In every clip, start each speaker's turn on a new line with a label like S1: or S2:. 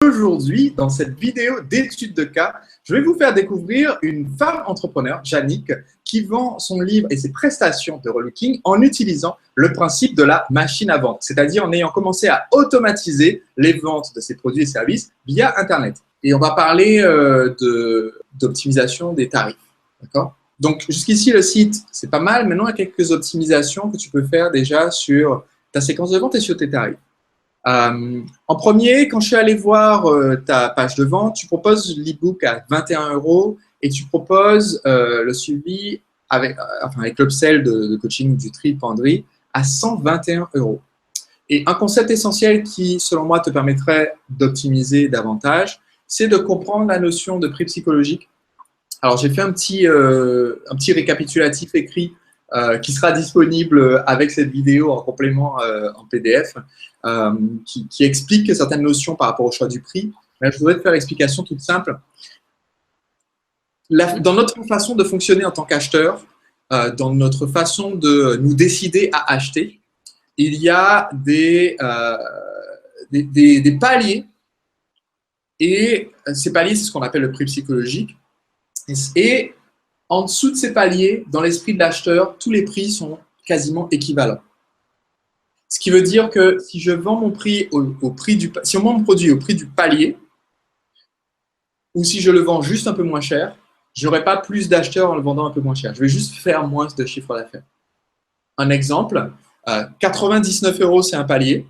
S1: Aujourd'hui, dans cette vidéo d'étude de cas, je vais vous faire découvrir une femme entrepreneur, Yannick, qui vend son livre et ses prestations de relooking en utilisant le principe de la machine à vente, c'est-à-dire en ayant commencé à automatiser les ventes de ses produits et services via Internet. Et on va parler d'optimisation des tarifs. D'accord ? Donc, jusqu'ici, le site, c'est pas mal. Maintenant, il y a quelques optimisations que tu peux faire déjà sur ta séquence de vente et sur tes tarifs. En premier, quand je suis allé voir ta page de vente, tu proposes l'e-book à 21 € et tu proposes le suivi avec l'upsell de coaching du tri penderie à 121 €. Et un concept essentiel qui, selon moi, te permettrait d'optimiser davantage, c'est de comprendre la notion de prix psychologique. Alors, j'ai fait un petit récapitulatif écrit qui sera disponible avec cette vidéo en complément en PDF, qui explique certaines notions par rapport au choix du prix. Mais je voudrais te faire l'explication toute simple. Dans notre façon de fonctionner en tant qu'acheteur, dans notre façon de nous décider à acheter, il y a des paliers. Et ces paliers, c'est ce qu'on appelle le prix psychologique. Et en dessous de ces paliers, dans l'esprit de l'acheteur, tous les prix sont quasiment équivalents. Ce qui veut dire que si je vends mon prix si on vend mon produit au prix du palier, ou si je le vends juste un peu moins cher, je n'aurai pas plus d'acheteurs en le vendant un peu moins cher. Je vais juste faire moins de chiffre d'affaires. Un exemple, 99 €, c'est un palier.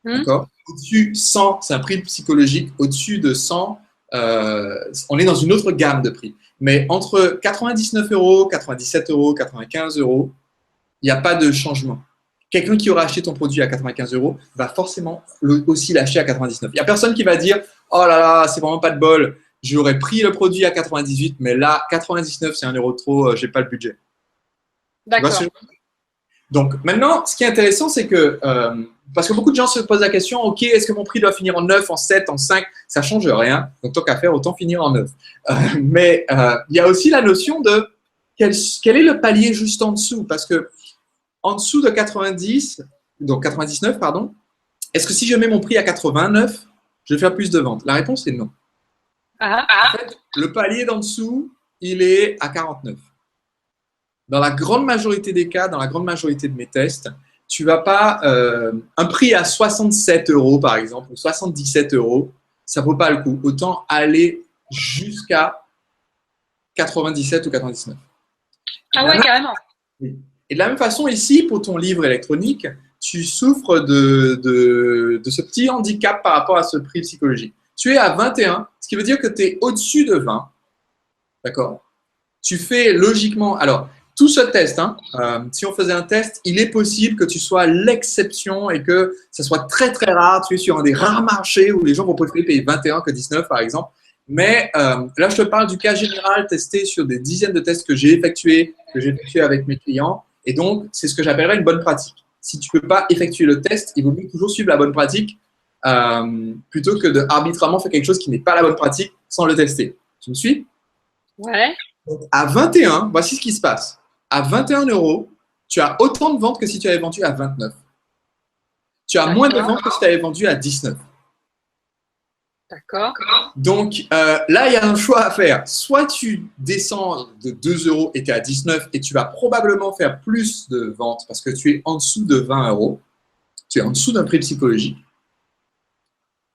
S1: D'accord. Au-dessus, 100, c'est un prix psychologique. Au-dessus de 100, on est dans une autre gamme de prix. Mais entre 99 €, 97 €, 95 €, il n'y a pas de changement. Quelqu'un qui aura acheté ton produit à 95 € va forcément aussi l'acheter à 99. Il n'y a personne qui va dire « Oh là là, c'est vraiment pas de bol, j'aurais pris le produit à 98, mais là, 99, c'est 1 € de trop, je n'ai pas le budget. »
S2: D'accord.
S1: Donc, maintenant, ce qui est intéressant, c'est que, parce que beaucoup de gens se posent la question, OK, est-ce que mon prix doit finir en 9, en 7, en 5 ? Ça ne change rien. Donc, tant qu'à faire, autant finir en 9. Mais il y a aussi la notion de quel est le palier juste en dessous ? Parce que en dessous de 99, pardon, est-ce que si je mets mon prix à 89, je vais faire plus de ventes ? La réponse est non. En fait, le palier d'en dessous, il est à 49. Dans la grande majorité des cas, dans la grande majorité de mes tests, tu ne vas pas… un prix à 67 € par exemple, ou 77 €, ça ne vaut pas le coup. Autant aller jusqu'à 97 ou 99.
S2: Ah ouais, carrément.
S1: Et de la même façon, ici, pour ton livre électronique, tu souffres de ce petit handicap par rapport à ce prix psychologique. Tu es à 21, ce qui veut dire que tu es au-dessus de 20. D'accord ? Tu fais logiquement… Alors, tout ce test, si on faisait un test, il est possible que tu sois l'exception et que ça soit très, très rare. Tu es sur un des rares marchés où les gens vont préférer payer 21 que 19, par exemple. Mais là, je te parle du cas général testé sur des dizaines de tests que j'ai effectués avec mes clients. Et donc, c'est ce que j'appellerais une bonne pratique. Si tu ne peux pas effectuer le test, il vaut mieux toujours suivre la bonne pratique plutôt que d'arbitrairement faire quelque chose qui n'est pas la bonne pratique sans le tester. Tu me suis ?
S2: Ouais.
S1: Donc, à 21, voici ce qui se passe. À 21 €, tu as autant de ventes que si tu avais vendu à 29. Tu as moins de ventes que si tu avais vendu à 19.
S2: D'accord.
S1: Donc, là, il y a un choix à faire. Soit tu descends de 2 € et tu es à 19 et tu vas probablement faire plus de ventes parce que tu es en dessous de 20 €. Tu es en dessous d'un prix psychologique.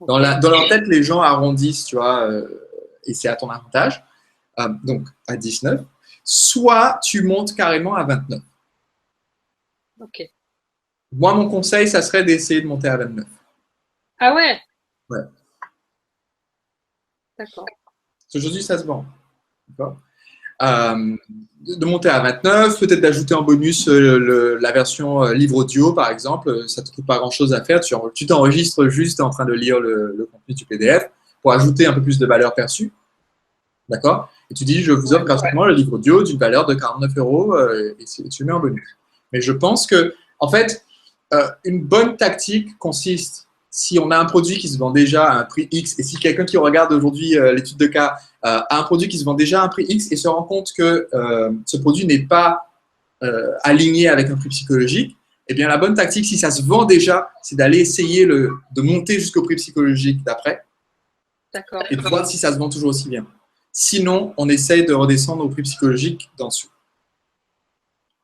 S1: Dans leur tête, les gens arrondissent, tu vois, et c'est à ton avantage. Donc, à 19. Soit tu montes carrément à 29.
S2: Ok.
S1: Moi, mon conseil, ça serait d'essayer de monter à 29.
S2: Ah ouais.
S1: Ouais.
S2: D'accord.
S1: Aujourd'hui, ça se vend. D'accord. De monter à 29, peut-être d'ajouter en bonus la version livre audio, par exemple. Ça ne te coûte pas grand-chose à faire. Tu t'enregistres juste en train de lire le contenu du PDF pour ajouter un peu plus de valeur perçue. D'accord ? Et tu dis, je vous offre gratuitement le livre audio d'une valeur de 49 € et tu le mets en bonus. Mais je pense que, en fait, une bonne tactique consiste, si on a un produit qui se vend déjà à un prix X, et si quelqu'un qui regarde aujourd'hui l'étude de cas a un produit qui se vend déjà à un prix X et se rend compte que ce produit n'est pas aligné avec un prix psychologique, eh bien la bonne tactique, si ça se vend déjà, c'est d'aller essayer de monter jusqu'au prix psychologique d'après
S2: D'accord.
S1: et de voir si ça se vend toujours aussi bien. Sinon, on essaye de redescendre au prix psychologique d'en dessous.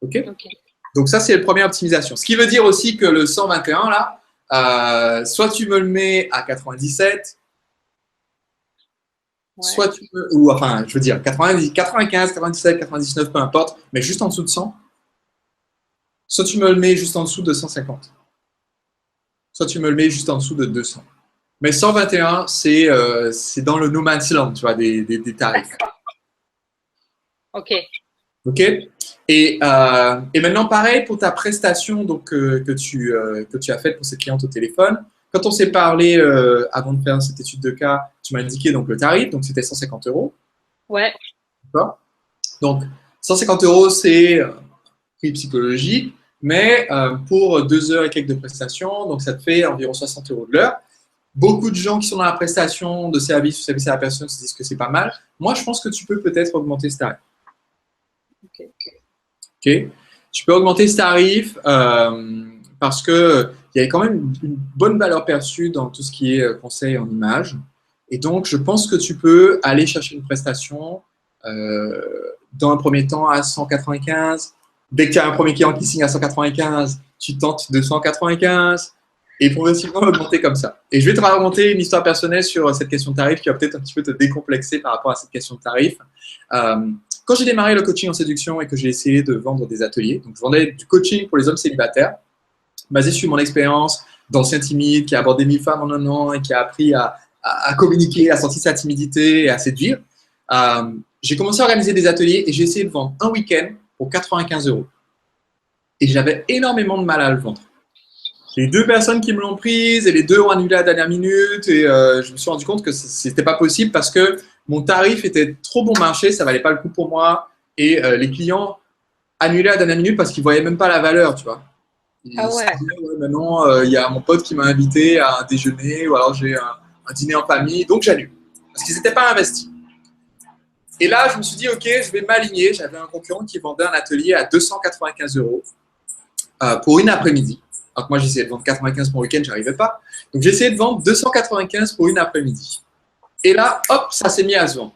S1: OK?
S2: Ok.
S1: Donc ça, c'est la première optimisation. Ce qui veut dire aussi que le 121, là, soit tu me le mets à 97,
S2: Ouais.
S1: soit tu me, ou enfin, je veux dire 90, 95, 97, 99, peu importe, mais juste en dessous de 100, soit tu me le mets juste en dessous de 150, soit tu me le mets juste en dessous de 200. Mais 121, c'est dans le no man's land, tu vois, des tarifs.
S2: D'accord. Ok.
S1: OK? Et maintenant, pareil pour ta prestation donc, que tu as faite pour cette cliente au téléphone. Quand on s'est parlé avant de faire cette étude de cas, tu m'as indiqué donc, le tarif, donc c'était 150 euros.
S2: Ouais.
S1: D'accord? Donc, 150 euros, c'est prix psychologique, mais pour 2 heures et quelques de prestation, donc ça te fait environ 60 euros de l'heure. Beaucoup de gens qui sont dans la prestation de service ou service à la personne se disent que c'est pas mal. Moi, je pense que tu peux peut-être augmenter ce tarif.
S2: Ok.
S1: Okay. Tu peux augmenter ce tarif parce qu'il y a quand même une bonne valeur perçue dans tout ce qui est conseil en image. Et donc, je pense que tu peux aller chercher une prestation dans un premier temps à 195. Dès que tu as un premier client qui signe à 195, tu tentes 295 et progressivement augmenter comme ça. Et je vais te raconter une histoire personnelle sur cette question de tarif qui va peut-être un petit peu te décomplexer par rapport à cette question de tarif. Quand j'ai démarré le coaching en séduction et que j'ai essayé de vendre des ateliers, donc je vendais du coaching pour les hommes célibataires, basé sur mon expérience d'ancien timide qui a abordé 1000 femmes en un an et qui a appris à communiquer, à sortir sa timidité et à séduire. J'ai commencé à organiser des ateliers et j'ai essayé de vendre un week-end pour 95 euros. Et j'avais énormément de mal à le vendre. J'ai eu 2 personnes qui me l'ont prise et les 2 ont annulé à la dernière minute et je me suis rendu compte que c'était pas possible parce que mon tarif était trop bon marché, ça valait pas le coup pour moi et les clients annulaient à la dernière minute parce qu'ils voyaient même pas la valeur, tu vois. Ils
S2: Ah
S1: se
S2: ouais.
S1: disaient, ouais, maintenant, il y a mon pote qui m'a invité à un déjeuner ou alors j'ai un dîner en famille, donc j'annule. Parce qu'ils n'étaient pas investis. Et là, je me suis dit, OK, je vais m'aligner. J'avais un concurrent qui vendait un atelier à 295 euros pour une après-midi. Alors que moi, j'essayais de vendre 95 pour le week-end, je n'arrivais pas. Donc, j'ai essayé de vendre 295 pour une après-midi. Et là, hop, ça s'est mis à se vendre.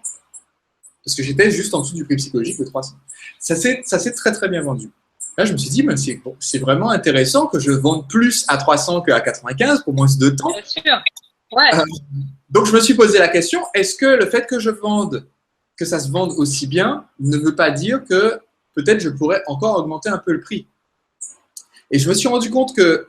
S1: Parce que j'étais juste en dessous du prix psychologique de 300. Ça s'est très, très bien vendu. Là, je me suis dit, ben, c'est vraiment intéressant que je vende plus à 300 qu'à 95 pour moins de temps.
S2: Bien sûr. Ouais.
S1: Donc, je me suis posé la question, est-ce que le fait que je vende, que ça se vende aussi bien, ne veut pas dire que peut-être je pourrais encore augmenter un peu le prix? Et je me suis rendu compte que,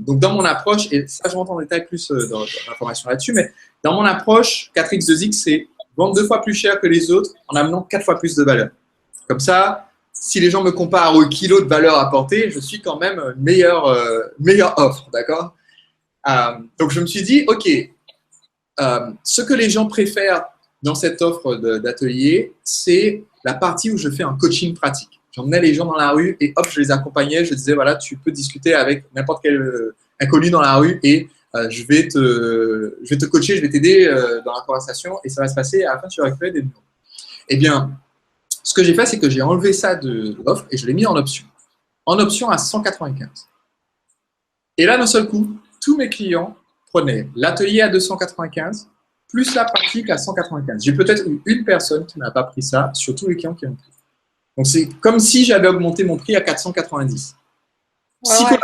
S1: donc dans mon approche, et ça je rentre en détail plus dans l'information là-dessus, mais dans mon approche, 4x2x, c'est vendre 2 fois plus cher que les autres en amenant 4 fois plus de valeur. Comme ça, si les gens me comparent au kilo de valeur apportée, je suis quand même une meilleure offre, d'accord? Donc je me suis dit, OK, ce que les gens préfèrent dans cette offre d'atelier, c'est la partie où je fais un coaching pratique. J'emmenais les gens dans la rue et hop, je les accompagnais. Je disais, voilà, tu peux discuter avec n'importe quel inconnu dans la rue et je vais te coacher, je vais t'aider dans la conversation et ça va se passer. À la fin, tu vas récupérer des numéros. Eh bien, ce que j'ai fait, c'est que j'ai enlevé ça de l'offre et je l'ai mis en option. En option à 195. Et là, d'un seul coup, tous mes clients prenaient l'atelier à 295 plus la pratique à 195. J'ai peut-être eu une personne qui n'a pas pris ça sur tous les clients qui ont pris. Donc, c'est comme si j'avais augmenté mon prix à 490.
S2: Ouais, ouais.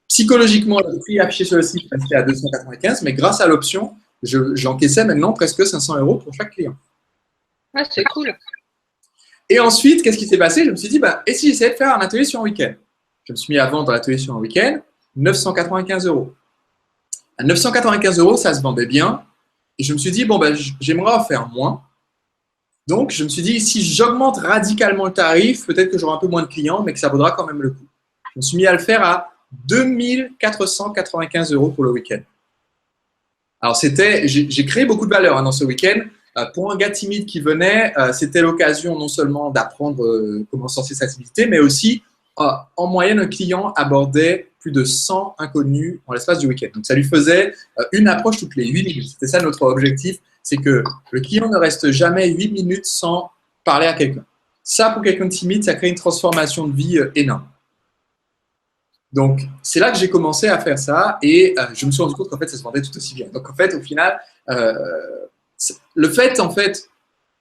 S1: Psychologiquement, le prix affiché sur le site restait à 295, mais grâce à l'option, j'encaissais maintenant presque 500 euros pour chaque client.
S2: Ouais, c'est cool.
S1: Et ensuite, qu'est-ce qui s'est passé? Je me suis dit, bah, et si j'essayais de faire un atelier sur un week-end? Je me suis mis à vendre l'atelier sur un week-end, 995 euros. À 995 euros, ça se vendait bien. Et je me suis dit, bon, ben, j'aimerais en faire moins. Donc, je me suis dit, si j'augmente radicalement le tarif, peut-être que j'aurai un peu moins de clients, mais que ça vaudra quand même le coup. Je me suis mis à le faire à 2495 euros pour le week-end. Alors, j'ai créé beaucoup de valeur dans ce week-end. Pour un gars timide qui venait, c'était l'occasion non seulement d'apprendre comment sortir sa timidité, mais aussi, en moyenne, un client abordait plus de 100 inconnus en l'espace du week-end. Donc, ça lui faisait une approche toutes les 8 minutes. C'était ça notre objectif, c'est que le client ne reste jamais 8 minutes sans parler à quelqu'un. Ça, pour quelqu'un de timide, ça crée une transformation de vie énorme. Donc, c'est là que j'ai commencé à faire ça et je me suis rendu compte qu'en fait, ça se vendait tout aussi bien. Donc, en fait, au final, le fait, en fait,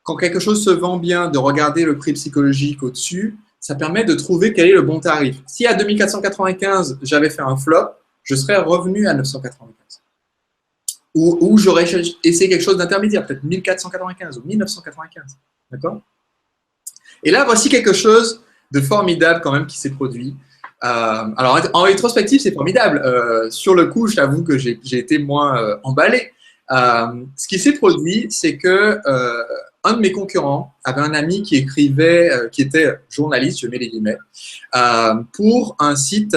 S1: quand quelque chose se vend bien, de regarder le prix psychologique au-dessus, ça permet de trouver quel est le bon tarif. Si à 2495, j'avais fait un flop, je serais revenu à 995. Ou j'aurais essayé quelque chose d'intermédiaire, peut-être 1495 ou 1995. D'accord? Et là, voici quelque chose de formidable quand même qui s'est produit. Alors, en rétrospective, c'est formidable. Sur le coup, j'avoue que j'ai été moins emballé. Ce qui s'est produit, c'est que un de mes concurrents avait un ami qui écrivait, qui était journaliste, je mets les guillemets, pour un site.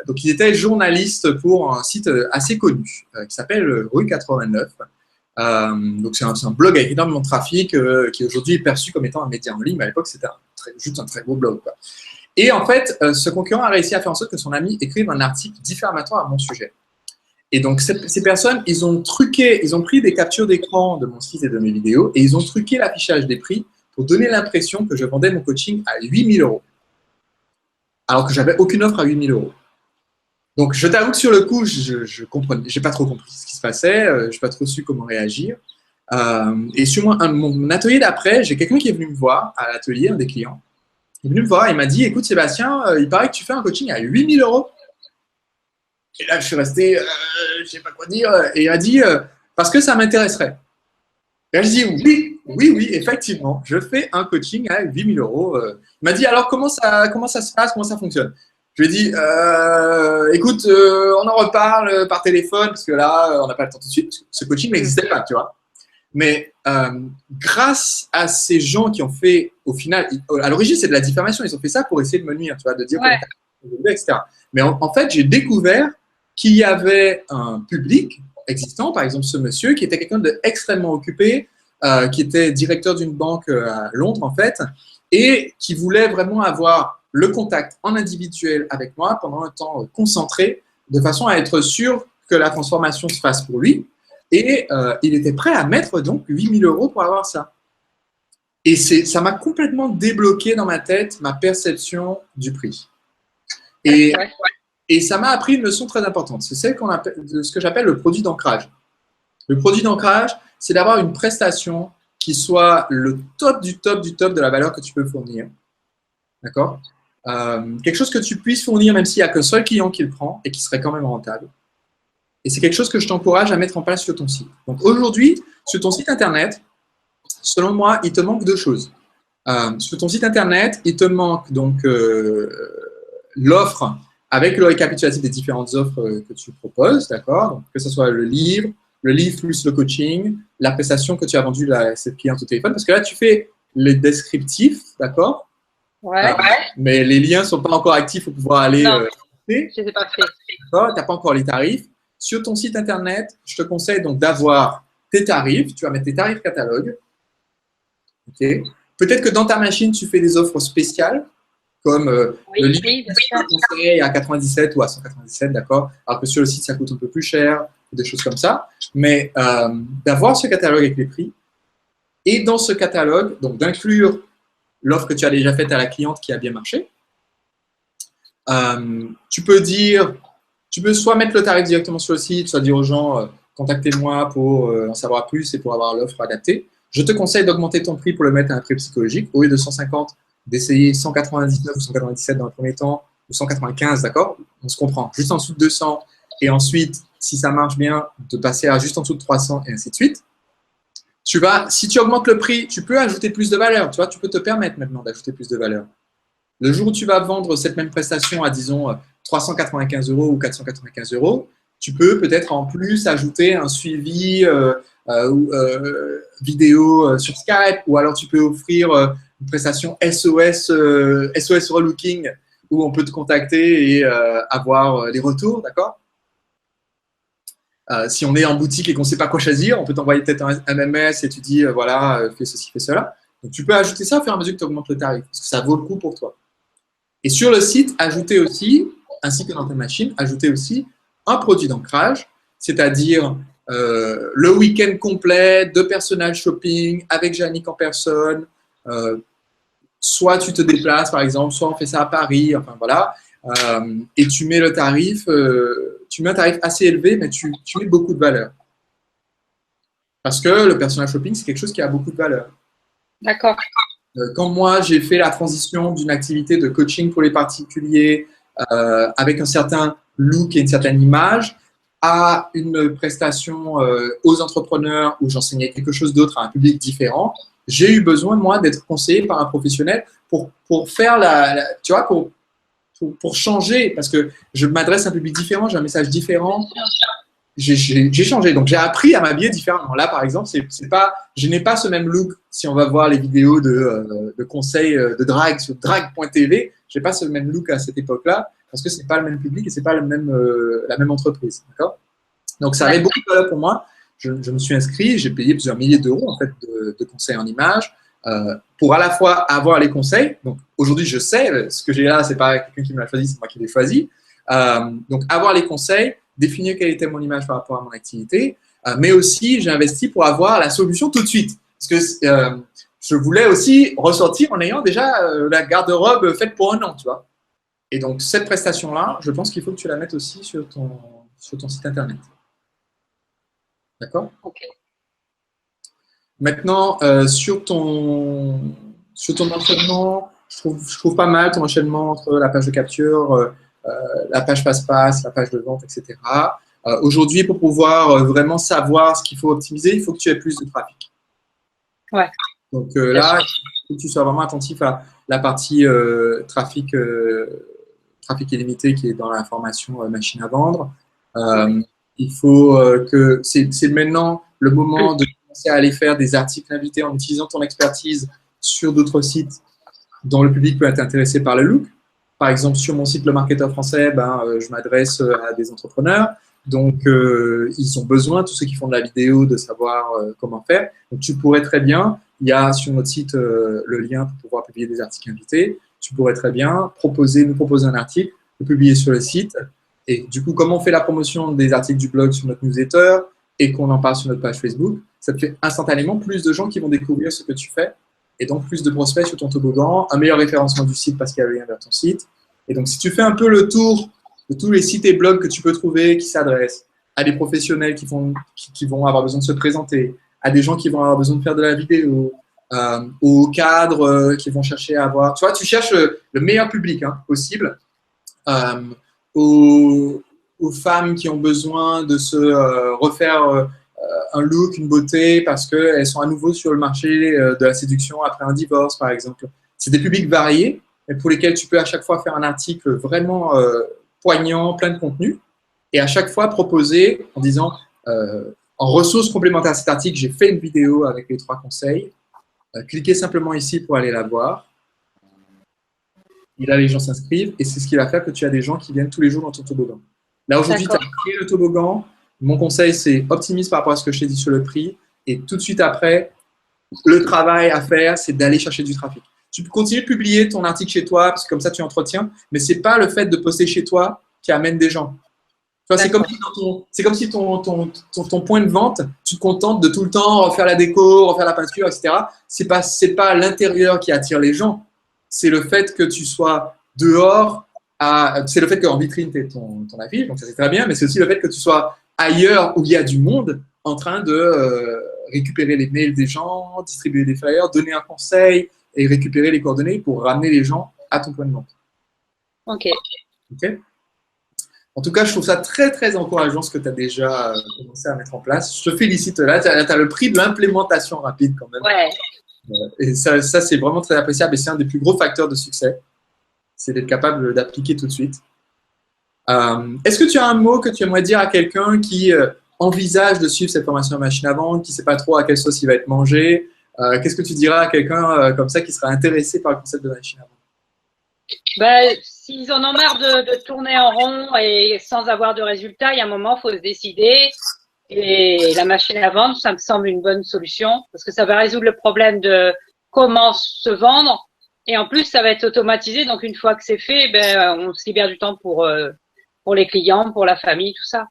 S1: Donc, il était journaliste pour un site assez connu qui s'appelle Rue 89. Donc, c'est un blog avec énormément de trafic qui aujourd'hui est perçu comme étant un média en ligne, mais à l'époque, c'était juste un très beau blog, quoi. Et en fait, ce concurrent a réussi à faire en sorte que son ami écrive un article diffamatoire à mon sujet. Et donc, ces personnes, ils ont truqué, ils ont pris des captures d'écran de mon site et de mes vidéos et ils ont truqué l'affichage des prix pour donner l'impression que je vendais mon coaching à 8 000 €. Alors que j'avais aucune offre à 8 000 €. Donc, je t'avoue que sur le coup, je comprenais, j'ai pas trop compris ce qui se passait, je n'ai pas trop su comment réagir. Et sur mon atelier d'après, j'ai quelqu'un qui est venu me voir à l'atelier, un des clients. Il est venu me voir et il m'a dit, écoute Sébastien, il paraît que tu fais un coaching à 8 000 €. Et là, je suis resté, je ne sais pas quoi dire. Et il a dit, parce que ça m'intéresserait. Et là, je dis, oui, effectivement, je fais un coaching à 8 000 €. Il m'a dit, alors comment ça se passe, comment ça fonctionne? Je lui ai dit, écoute, on en reparle par téléphone, parce que là, on n'a pas le temps tout de suite, parce que ce coaching n'existait pas, tu vois. Mais grâce à ces gens qui ont fait, au final, à l'origine, c'est de la diffamation, ils ont fait ça pour essayer de me nuire, tu vois, de dire,
S2: Ouais.
S1: etc. Mais en fait, j'ai découvert qu'il y avait un public existant, par exemple ce monsieur, qui était quelqu'un d'extrêmement occupé, qui était directeur d'une banque à Londres, en fait, et qui voulait vraiment avoir le contact en individuel avec moi pendant un temps concentré, de façon à être sûr que la transformation se fasse pour lui. Et il était prêt à mettre donc 8 000 € pour avoir ça. Et ça m'a complètement débloqué dans ma tête ma perception du prix. Et ça m'a appris une leçon très importante. C'est celle ce que j'appelle le produit d'ancrage. Le produit d'ancrage, c'est d'avoir une prestation qui soit le top du top du top de la valeur que tu peux fournir. D'accord? Quelque chose que tu puisses fournir même s'il n'y a qu'un seul client qui le prend et qui serait quand même rentable. Et c'est quelque chose que je t'encourage à mettre en place sur ton site. Donc aujourd'hui, sur ton site internet, selon moi, il te manque deux choses. Sur ton site internet, il te manque donc l'offre avec le récapitulatif des différentes offres que tu proposes, d'accord? Que ce soit le livre plus le coaching, la prestation que tu as vendue à cette cliente au téléphone, parce que là, tu fais les descriptifs, d'accord?
S2: Ouais.
S1: Mais les liens ne sont pas encore actifs pour pouvoir aller.
S2: Non, je ne les ai pas fait.
S1: D'accord? Tu n'as pas encore les tarifs. Sur ton site internet, je te conseille donc d'avoir tes tarifs. Tu vas mettre tes tarifs catalogue. Okay. Peut-être que dans ta machine, tu fais des offres spéciales, comme le livre conseil à 97 ou à 197, d'accord? Alors que sur le site, ça coûte un peu plus cher, des choses comme ça. Mais d'avoir ce catalogue avec les prix et dans ce catalogue, donc d'inclure l'offre que tu as déjà faite à la cliente qui a bien marché. Tu peux soit mettre le tarif directement sur le site, soit dire aux gens contactez-moi pour en savoir plus et pour avoir l'offre adaptée. Je te conseille d'augmenter ton prix pour le mettre à un prix psychologique. Au lieu de 150, d'essayer 199 ou 197 dans le premier temps, ou 195, d'accord? On se comprend. Juste en dessous de 200. Et ensuite, si ça marche bien, de passer à juste en dessous de 300 et ainsi de suite. Si tu augmentes le prix, tu peux ajouter plus de valeur. Tu vois, tu peux te permettre maintenant d'ajouter plus de valeur. Le jour où tu vas vendre cette même prestation à, disons, 395 € ou 495 €, tu peux peut-être en plus ajouter un suivi vidéo sur Skype, ou alors tu peux offrir une prestation SOS Relooking où on peut te contacter et avoir les retours, d'accord? Si on est en boutique et qu'on ne sait pas quoi choisir, on peut t'envoyer peut-être un MMS et tu dis voilà, fais ceci, fais cela. Donc tu peux ajouter ça au fur et à mesure que tu augmentes le tarif, parce que ça vaut le coup pour toi. Et sur le site, ajouter aussi, ainsi que dans ta machine, ajouter aussi un produit d'ancrage, c'est-à-dire le week-end complet de personal shopping avec Jannick en personne. Soit tu te déplaces, par exemple, soit on fait ça à Paris, enfin voilà. et tu mets le tarif, tu mets un tarif assez élevé, mais tu mets beaucoup de valeur. Parce que le personal shopping, c'est quelque chose qui a beaucoup de valeur.
S2: D'accord.
S1: Quand moi, j'ai fait la transition d'une activité de coaching pour les particuliers avec un certain look et une certaine image à une prestation aux entrepreneurs où j'enseignais quelque chose d'autre à un public différent, j'ai eu besoin, moi, d'être conseillé par un professionnel pour faire tu vois, pour changer, parce que je m'adresse à un public différent, j'ai un message différent. J'ai changé, donc j'ai appris à m'habiller différemment. Là, par exemple, je n'ai pas ce même look. Si on va voir les vidéos de conseils de drague sur drague.tv, je n'ai pas ce même look à cette époque-là parce que c'est pas le même public et c'est pas la même entreprise. D'accord. Donc ça avait beaucoup de valeur pour moi. Je me suis inscrit, j'ai payé plusieurs milliers d'euros en fait de conseils en images pour à la fois avoir les conseils. Donc aujourd'hui, je sais ce que j'ai là, c'est pas quelqu'un qui me l'a choisi, c'est moi qui l'ai choisi. Donc avoir les conseils, définir quelle était mon image par rapport à mon activité, mais aussi j'ai investi pour avoir la solution tout de suite. Parce que je voulais aussi ressortir en ayant déjà la garde-robe faite pour un an, tu vois. Et donc cette prestation-là, je pense qu'il faut que tu la mettes aussi sur ton site internet. D'accord?
S2: Okay.
S1: Maintenant, sur ton enchaînement, je trouve pas mal ton enchaînement entre la page de capture, la page passe-passe, la page de vente, etc. Aujourd'hui, pour pouvoir vraiment savoir ce qu'il faut optimiser, il faut que tu aies plus de trafic.
S2: Ouais.
S1: Donc là, il faut que tu sois vraiment attentif à la partie trafic illimité qui est dans la formation machine à vendre. Il faut que c'est maintenant le moment de commencer à aller faire des articles invités en utilisant ton expertise sur d'autres sites dont le public peut être intéressé par le look. Par exemple, sur mon site Le Marketeur Français, je m'adresse à des entrepreneurs. Donc, ils ont besoin, tous ceux qui font de la vidéo, de savoir comment faire. Donc, tu pourrais très bien, il y a sur notre site le lien pour pouvoir publier des articles invités. Tu pourrais très bien nous proposer un article, le publier sur le site. Et du coup, comme on fait la promotion des articles du blog sur notre newsletter et qu'on en parle sur notre page Facebook, ça te fait instantanément plus de gens qui vont découvrir ce que tu fais. Et donc, plus de prospects sur ton toboggan, un meilleur référencement du site parce qu'il y a le lien vers ton site. Et donc, si tu fais un peu le tour de tous les sites et blogs que tu peux trouver qui s'adressent à des professionnels qui vont avoir besoin de se présenter, à des gens qui vont avoir besoin de faire de la vidéo, aux cadres qui vont chercher à avoir… Tu vois, tu cherches le meilleur public possible, aux femmes qui ont besoin de se refaire… un look, une beauté, parce qu'elles sont à nouveau sur le marché de la séduction après un divorce, par exemple. C'est des publics variés, mais pour lesquels tu peux à chaque fois faire un article vraiment poignant, plein de contenu, et à chaque fois proposer en disant, en ressources complémentaires à cet article, j'ai fait une vidéo avec les 3 conseils. Cliquez simplement ici pour aller la voir. Et là, les gens s'inscrivent, et c'est ce qui va faire que tu as des gens qui viennent tous les jours dans ton toboggan. Là, aujourd'hui, tu as créé le toboggan. Mon conseil, c'est optimise par rapport à ce que je t'ai dit sur le prix. Et tout de suite après, le travail à faire, c'est d'aller chercher du trafic. Tu peux continuer de publier ton article chez toi, parce que comme ça, tu entretiens. Mais ce n'est pas le fait de poster chez toi qui amène des gens. C'est comme si ton point de vente, tu te contentes de tout le temps refaire la déco, refaire la peinture, etc. C'est pas l'intérieur qui attire les gens. C'est le fait que tu sois dehors. C'est le fait qu'en vitrine, tu aies ton affiche. Donc, ça, c'est très bien. Mais c'est aussi le fait que tu sois ailleurs où il y a du monde en train de récupérer les mails des gens, distribuer des flyers, donner un conseil et récupérer les coordonnées pour ramener les gens à ton point de vente.
S2: Ok.
S1: En tout cas, je trouve ça très, très encourageant ce que tu as déjà commencé à mettre en place. Je te félicite. Là, tu as le prix de l'implémentation rapide quand même.
S2: Ouais.
S1: Et ça c'est vraiment très appréciable et c'est un des plus gros facteurs de succès. C'est d'être capable d'appliquer tout de suite. Est-ce que tu as un mot que tu aimerais dire à quelqu'un qui envisage de suivre cette formation en machine à vendre, qui ne sait pas trop à quelle sauce il va être mangé? Qu'est-ce que tu diras à quelqu'un comme ça qui sera intéressé par le concept de machine à vendre?
S2: S'ils en ont marre de tourner en rond et sans avoir de résultats, il y a un moment, il faut se décider. Et la machine à vendre, ça me semble une bonne solution parce que ça va résoudre le problème de comment se vendre. Et en plus, ça va être automatisé. Donc, une fois que c'est fait, on se libère du temps pour les clients, pour la famille, tout ça.